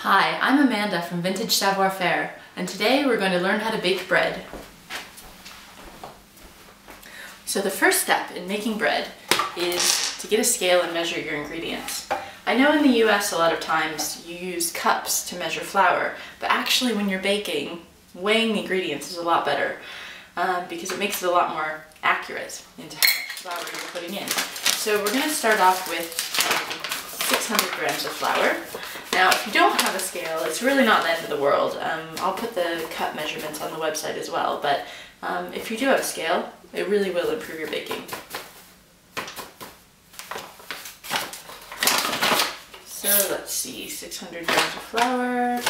Hi, I'm Amanda from Vintage Savoir Faire, and today we're going to learn how to bake bread. So the first step in making bread is to get a scale and measure your ingredients. I know in the US a lot of times you use cups to measure flour, but actually when you're baking, weighing the ingredients is a lot better because it makes it a lot more accurate into how much flour you're putting in. So we're going to start off with 600 grams of flour. Now, if you don't have a scale, it's really not the end of the world. I'll put the cup measurements on the website as well, but if you do have a scale, it really will improve your baking. So let's see, 600 grams of flour.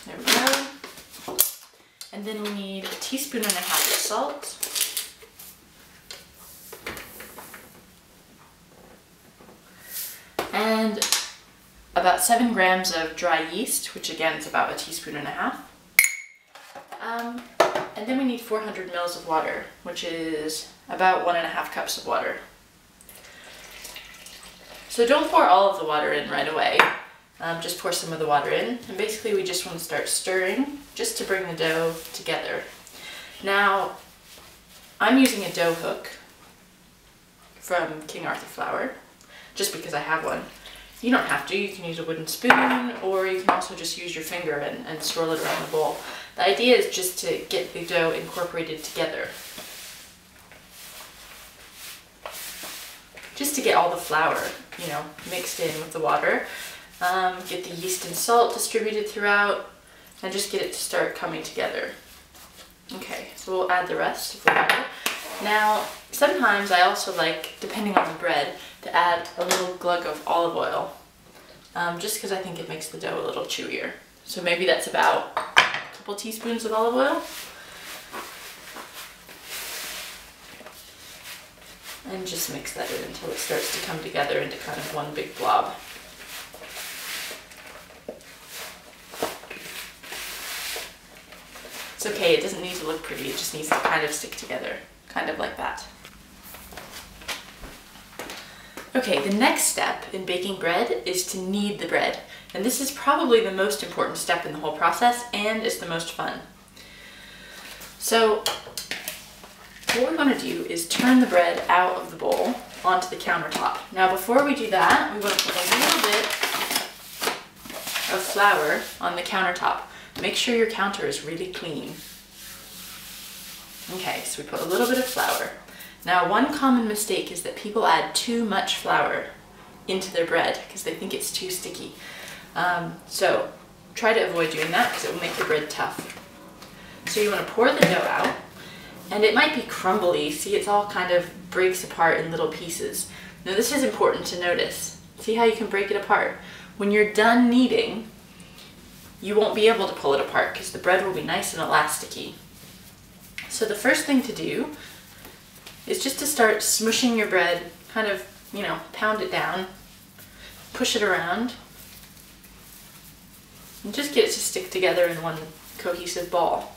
There we go. And then we need 1.5 teaspoons of salt. And about 7 grams of dry yeast, which again is about 1.5 teaspoons. And then we need 400 mils of water, which is about 1.5 cups of water. So don't pour all of the water in right away, just pour some of the water in. And basically we just want to start stirring just to bring the dough together. Now, I'm using a dough hook from King Arthur Flour, just because I have one. You don't have to, you can use a wooden spoon, or you can also just use your finger and swirl it around the bowl. The idea is just to get the dough incorporated together. Just to get all the flour, mixed in with the water. Get the yeast and salt distributed throughout, and just get it to start coming together. Okay, so we'll add the rest of the water. Now, sometimes I also like, depending on the bread, to add a little glug of olive oil, just because I think it makes the dough a little chewier. So maybe that's about a couple teaspoons of olive oil. And just mix that in until it starts to come together into kind of one big blob. It's okay, it doesn't need to look pretty, it just needs to kind of stick together, kind of like that. Okay, the next step in baking bread is to knead the bread. And this is probably the most important step in the whole process, and it's the most fun. So, what we want to do is turn the bread out of the bowl onto the countertop. Now before we do that, we want to put a little bit of flour on the countertop. Make sure your counter is really clean. Okay, so we put a little bit of flour. Now one common mistake is that people add too much flour into their bread because they think it's too sticky. So try to avoid doing that because it will make your bread tough. So you want to pour the dough out. And it might be crumbly. See, it's all kind of breaks apart in little pieces. Now this is important to notice. See how you can break it apart? When you're done kneading, you won't be able to pull it apart because the bread will be nice and elasticy. So the first thing to do is just to start smushing your bread, kind of, pound it down, push it around, and just get it to stick together in one cohesive ball.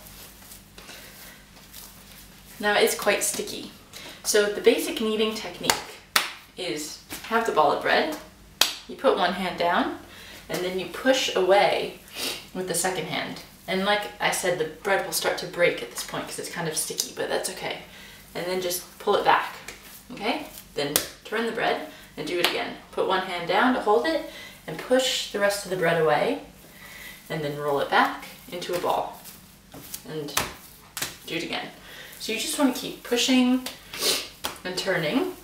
Now it's quite sticky. So the basic kneading technique is have the ball of bread, you put one hand down, and then you push away with the second hand. And like I said, the bread will start to break at this point because it's kind of sticky, but that's okay. And then just pull it back, okay? Then turn the bread and do it again. Put one hand down to hold it and push the rest of the bread away, and then roll it back into a ball and do it again. So you just want to keep pushing and turning.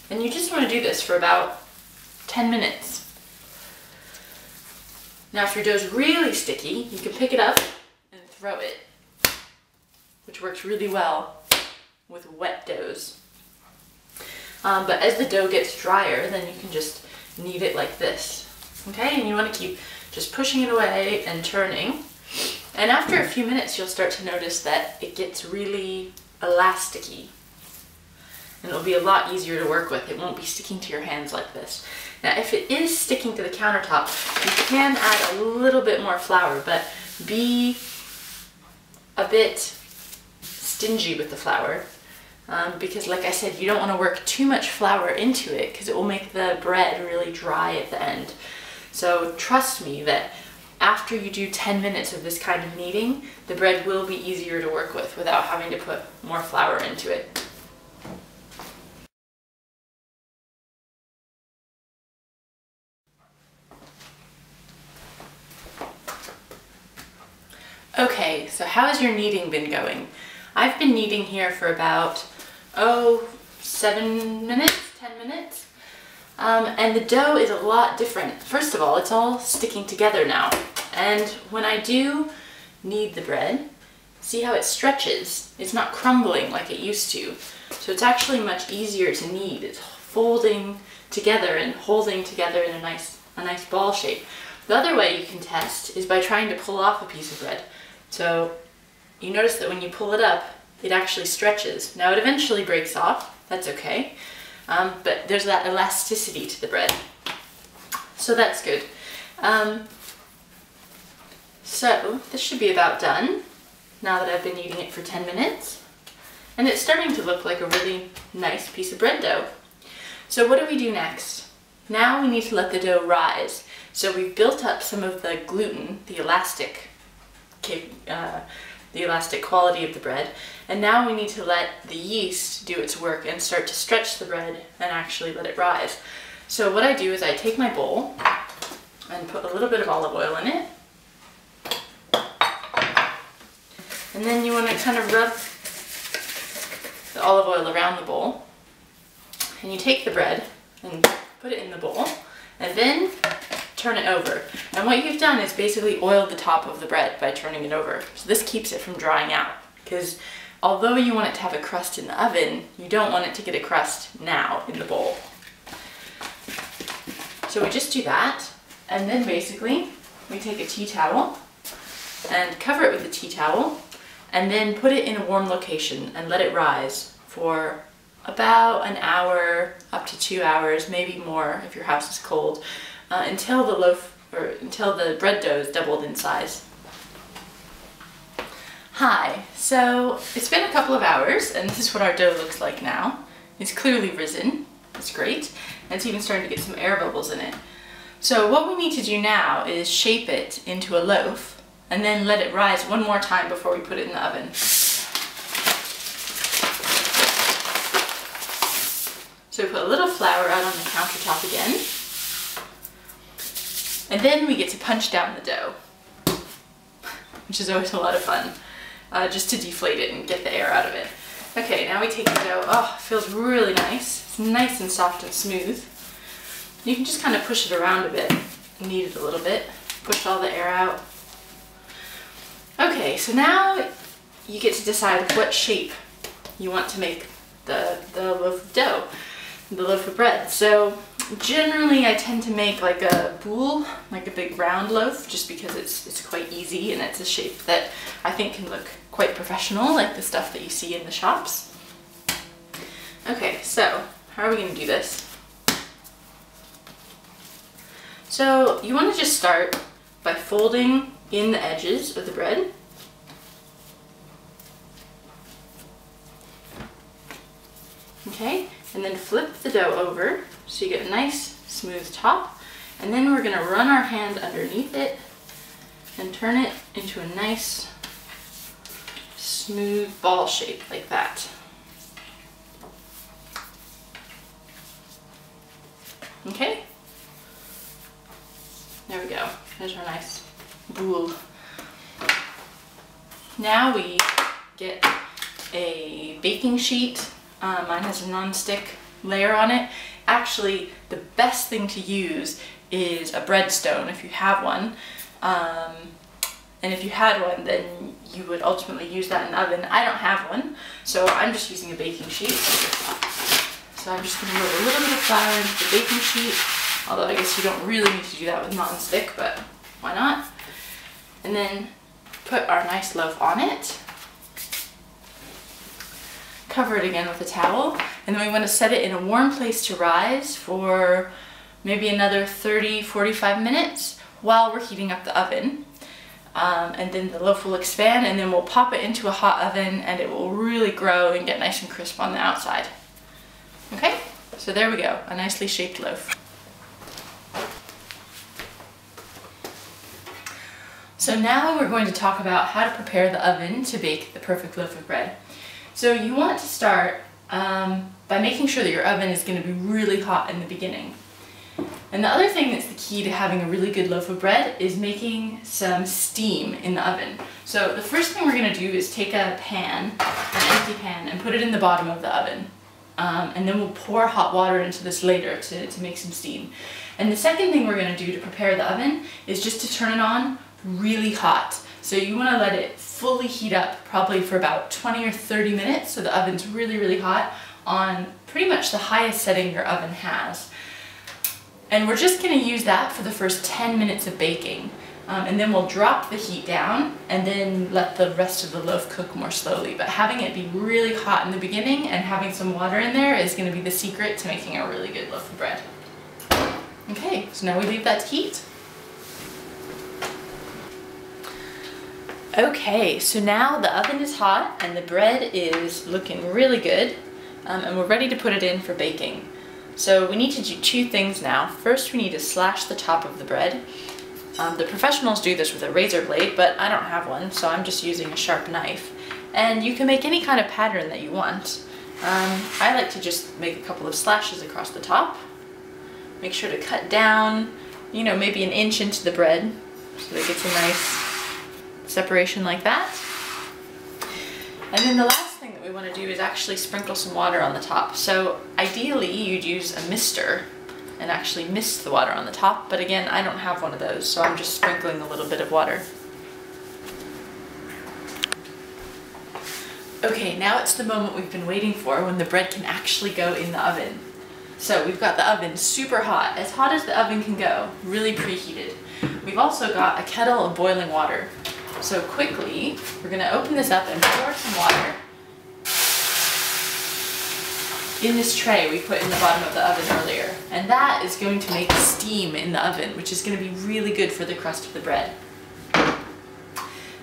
And you just want to do this for about 10 minutes. Now if your dough's really sticky, you can pick it up and throw it, which works really well with wet doughs. But as the dough gets drier, then you can just knead it like this. Okay, and you want to keep just pushing it away and turning. And after a few minutes, you'll start to notice that it gets really elasticy. And it'll be a lot easier to work with. It won't be sticking to your hands like this. Now, if it is sticking to the countertop, you can add a little bit more flour, but be a bit stingy with the flour because like I said, you don't want to work too much flour into it because it will make the bread really dry at the end. So trust me that after you do 10 minutes of this kind of kneading, the bread will be easier to work with without having to put more flour into it. Okay, so how has your kneading been going? I've been kneading here for about, 7 minutes, 10 minutes. And the dough is a lot different. First of all, it's all sticking together now. And when I do knead the bread, see how it stretches? It's not crumbling like it used to. So it's actually much easier to knead. It's folding together and holding together in a nice ball shape. The other way you can test is by trying to pull off a piece of bread. So you notice that when you pull it up, it actually stretches. Now it eventually breaks off, that's okay, but there's that elasticity to the bread. So that's good. So this should be about done now that I've been kneading it for 10 minutes. And it's starting to look like a really nice piece of bread dough. So what do we do next? Now we need to let the dough rise. So we've built up some of the gluten, the elastic quality of the bread, and now we need to let the yeast do its work and start to stretch the bread and actually let it rise. So what I do is I take my bowl and put a little bit of olive oil in it, and then you want to kind of rub the olive oil around the bowl, and you take the bread and put it in the bowl, and then turn it over. And what you've done is basically oiled the top of the bread by turning it over. So this keeps it from drying out, because although you want it to have a crust in the oven, you don't want it to get a crust now in the bowl. So we just do that, and then basically we take a tea towel and cover it with a tea towel, and then put it in a warm location and let it rise for about an hour, up to 2 hours, maybe more if your house is cold, until the bread dough is doubled in size. Hi, so it's been a couple of hours, and this is what our dough looks like now. It's clearly risen, it's great, and it's even starting to get some air bubbles in it. So what we need to do now is shape it into a loaf, and then let it rise one more time before we put it in the oven. So we put a little flour out on the countertop again. And then we get to punch down the dough, which is always a lot of fun, just to deflate it and get the air out of it. Okay, now we take the dough. Oh, it feels really nice. It's nice and soft and smooth. You can just kind of push it around a bit, knead it a little bit, push all the air out. Okay, so now you get to decide what shape you want to make the loaf of dough, the loaf of bread. So generally I tend to make like a boule, like a big round loaf, just because it's quite easy and it's a shape that I think can look quite professional, like the stuff that you see in the shops. Okay, so how are we going to do this? So you want to just start by folding in the edges of the bread. Okay, and then flip the dough over so you get a nice smooth top, and then we're going to run our hand underneath it and turn it into a nice smooth ball shape like that. Okay, there we go. There's our nice boule. Now we get a baking sheet. Mine has a non-stick layer on it. Actually, the best thing to use is a breadstone if you have one. And if you had one, then you would ultimately use that in the oven. I don't have one, so I'm just using a baking sheet. So I'm just going to rub a little bit of flour into the baking sheet, although I guess you don't really need to do that with non-stick, but why not? And then put our nice loaf on it. Cover it again with a towel, and then we want to set it in a warm place to rise for maybe another 30-45 minutes while we're heating up the oven. and then the loaf will expand, and then we'll pop it into a hot oven and it will really grow and get nice and crisp on the outside. Okay, so there we go, a nicely shaped loaf. So now we're going to talk about how to prepare the oven to bake the perfect loaf of bread. So you want to start by making sure that your oven is going to be really hot in the beginning. And the other thing that's the key to having a really good loaf of bread is making some steam in the oven. So the first thing we're going to do is take a pan, an empty pan, and put it in the bottom of the oven. And then we'll pour hot water into this later to make some steam. And the second thing we're going to do to prepare the oven is just to turn it on really hot. So you want to let it fully heat up, probably for about 20 or 30 minutes, so the oven's really, really hot on pretty much the highest setting your oven has. And we're just going to use that for the first 10 minutes of baking. And then we'll drop the heat down and then let the rest of the loaf cook more slowly. But having it be really hot in the beginning and having some water in there is going to be the secret to making a really good loaf of bread. Okay, so now we leave that to heat. Okay, so now the oven is hot and the bread is looking really good, and we're ready to put it in for baking. So we need to do two things now. First, we need to slash the top of the bread. The professionals do this with a razor blade, but I don't have one, so I'm just using a sharp knife. And you can make any kind of pattern that you want. I like to just make a couple of slashes across the top. Make sure to cut down, you know, maybe an inch into the bread so that it gets a nice separation like that. And then the last thing that we want to do is actually sprinkle some water on the top. So ideally you'd use a mister and actually mist the water on the top, but again, I don't have one of those, so I'm just sprinkling a little bit of water. Okay, now it's the moment we've been waiting for, when the bread can actually go in the oven. So we've got the oven super hot, as hot as the oven can go, really preheated. We've also got a kettle of boiling water. So quickly, we're going to open this up and pour some water in this tray we put in the bottom of the oven earlier. And that is going to make steam in the oven, which is going to be really good for the crust of the bread.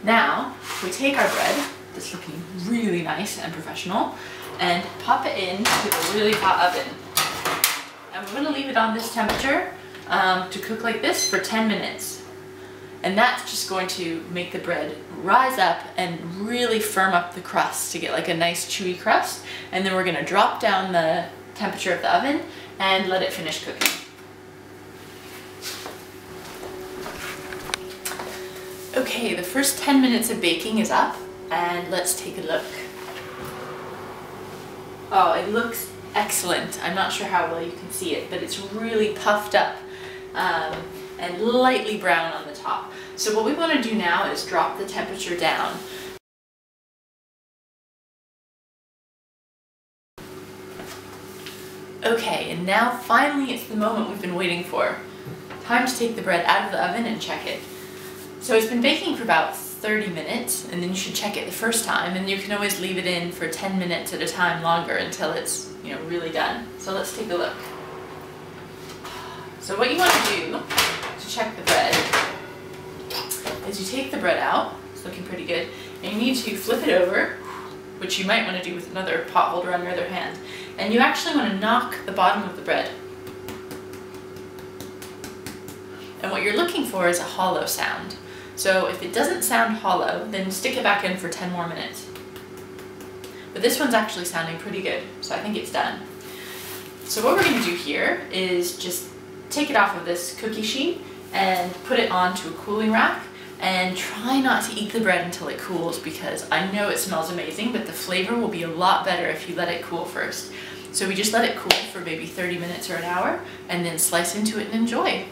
Now, we take our bread, that's looking really nice and professional, and pop it into a really hot oven. And we're going to leave it on this temperature to cook like this for 10 minutes. And that's just going to make the bread rise up and really firm up the crust to get like a nice chewy crust. And then we're going to drop down the temperature of the oven and let it finish cooking. Okay, the first 10 minutes of baking is up, and let's take a look. Oh, it looks excellent. I'm not sure how well you can see it, but it's really puffed up and lightly brown on the top. So what we want to do now is drop the temperature down. Okay, and now finally it's the moment we've been waiting for. Time to take the bread out of the oven and check it. So it's been baking for about 30 minutes, and then you should check it the first time, and you can always leave it in for 10 minutes at a time longer until it's, you know, really done. So let's take a look. So what you want to do to check the bread is you take the bread out, it's looking pretty good, and you need to flip it over, which you might want to do with another pot holder on your other hand, and you actually want to knock the bottom of the bread. And what you're looking for is a hollow sound. So if it doesn't sound hollow, then stick it back in for 10 more minutes. But this one's actually sounding pretty good, so I think it's done. So what we're going to do here is just take it off of this cookie sheet and put it onto a cooling rack, and try not to eat the bread until it cools, because I know it smells amazing, but the flavor will be a lot better if you let it cool first. So we just let it cool for maybe 30 minutes or an hour, and then slice into it and enjoy.